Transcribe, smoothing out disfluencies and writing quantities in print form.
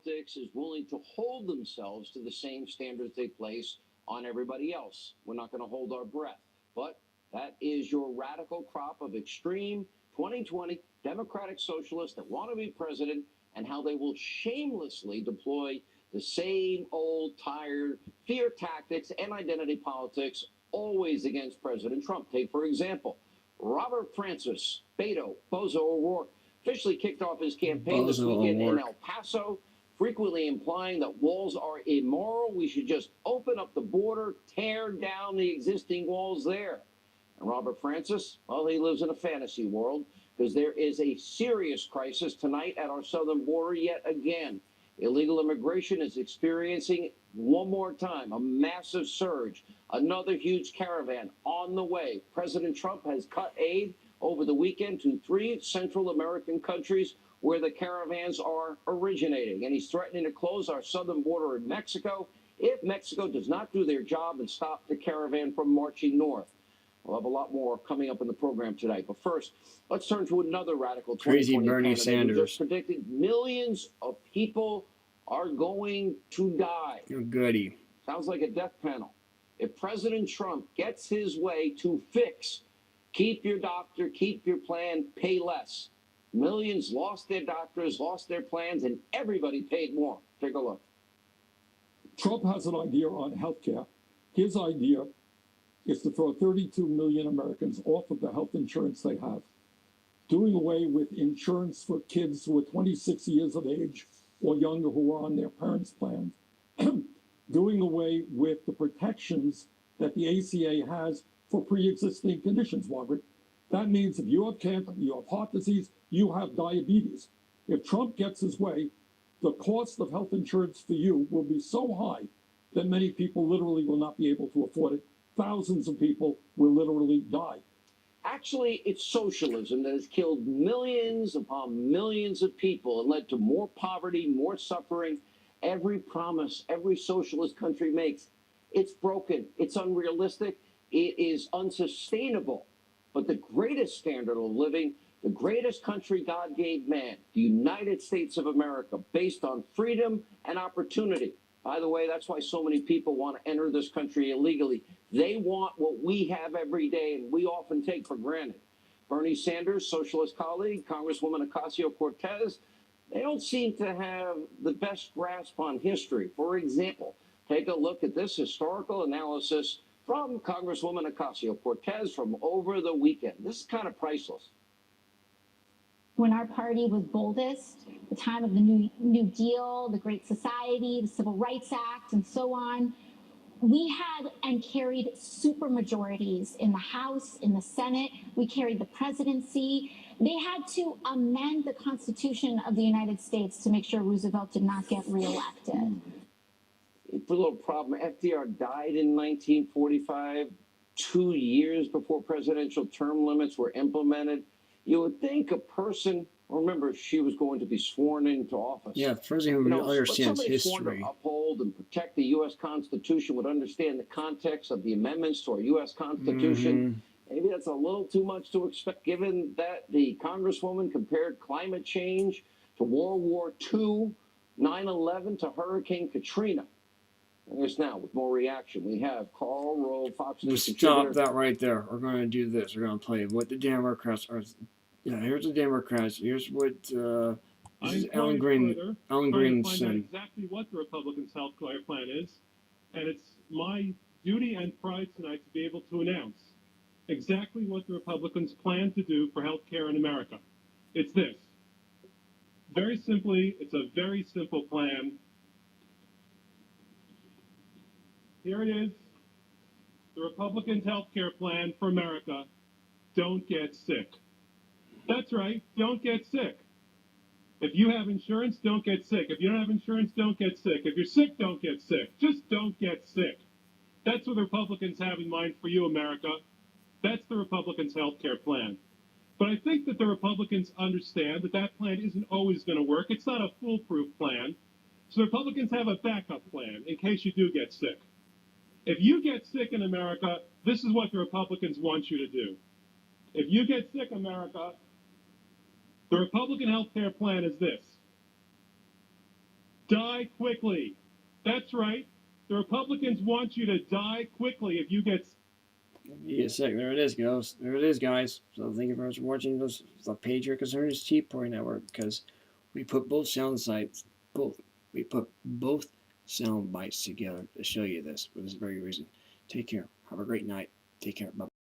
politics is willing to hold themselves to the same standards they place on everybody else. We're not going to hold our breath. But that is your radical crop of extreme 2020 Democratic socialists that want to be president, and how they will shamelessly deploy the same old, tired fear tactics and identity politics always against President Trump. Take, for example, Robert Francis, Beto, Bozo O'Rourke, officially kicked off his campaign this weekend in El Paso, frequently implying that walls are immoral. We should just open up the border, tear down the existing walls there. And Robert Francis, well, he lives in a fantasy world, because there is a serious crisis tonight at our southern border yet again. Illegal immigration is experiencing, one more time, a massive surge. Another huge caravan on the way. President Trump has cut aid over the weekend to 3 Central American countries where the caravans are originating. And he's threatening to close our southern border in Mexico if Mexico does not do their job and stop the caravan from marching north. We'll have a lot more coming up in the program tonight. But first, let's turn to another radical crazy Bernie Sanders who just predicted millions of people are going to die. Oh, goody. Sounds like a death panel. If President Trump gets his way to fix, keep your doctor, keep your plan, pay less. Millions lost their doctors, lost their plans, and everybody paid more. Take a look. Trump has an idea on health care. His idea is to throw 32 million Americans off of the health insurance they have, doing away with insurance for kids who are 26 years of age or younger who are on their parents' plans, doing away with the protections that the ACA has for pre-existing conditions, Margaret. That means if you have cancer, you have heart disease, you have diabetes. If Trump gets his way, the cost of health insurance for you will be so high that many people literally will not be able to afford it. Thousands of people will literally die. Actually, it's socialism that has killed millions upon millions of people and led to more poverty, more suffering. Every promise every socialist country makes, it's broken, it's unrealistic, it is unsustainable. But the greatest standard of living, the greatest country God gave man, the United States of America, based on freedom and opportunity. By the way, that's why so many people want to enter this country illegally. They want what we have every day, and we often take for granted. Bernie Sanders, socialist colleague, Congresswoman Ocasio-Cortez, they don't seem to have the best grasp on history. For example, take a look at this historical analysis from Congresswoman Ocasio-Cortez from over the weekend. This is kind of priceless. When our party was boldest, the time of the New Deal, the Great Society, the Civil Rights Act, and so on, we had and carried supermajorities in the House, in the Senate. We carried the presidency. They had to amend the Constitution of the United States to make sure Roosevelt did not get reelected. A little problem. FDR died in 1945, 2 years before presidential term limits were implemented. You would think a person, remember, she was going to be sworn into office. Yeah, the president who understands history. Sworn to uphold and protect the U.S. Constitution would understand the context of the amendments to our U.S. Constitution. Maybe that's a little too much to expect, given that the Congresswoman compared climate change to World War II, 9/11 to Hurricane Katrina. And just now, with more reaction, we have Karl Rove, Fox News contributor. Stop that right there. We're going to do this. We're going to play what the Democrats are. Yeah, here's the Democrats. Here's what Alan Green said. Exactly what the Republicans' health care plan is, and it's my duty and pride tonight to be able to announce exactly what the Republicans plan to do for health care in America. It's this. Very simply, it's a very simple plan. Here it is. The Republicans' health care plan for America. Don't get sick. That's right. Don't get sick. If you have insurance, don't get sick. If you don't have insurance, don't get sick. If you're sick, don't get sick. Just don't get sick. That's what the Republicans have in mind for you, America. That's the Republicans' health care plan. But I think that the Republicans understand that that plan isn't always going to work. It's not a foolproof plan. So the Republicans have a backup plan in case you do get sick. If you get sick in America, this is what the Republicans want you to do. If you get sick, America, the Republican health care plan is this. Die quickly. That's right. The Republicans want you to die quickly if you get You get sick. There it is, guys. There it is, guys. So thank you very much for watching this, the Patriot Conservative Tea Party Network, because we put both sound sites, we put both sound bites together to show you this for this very reason. Take care. Have a great night. Take care. Bye.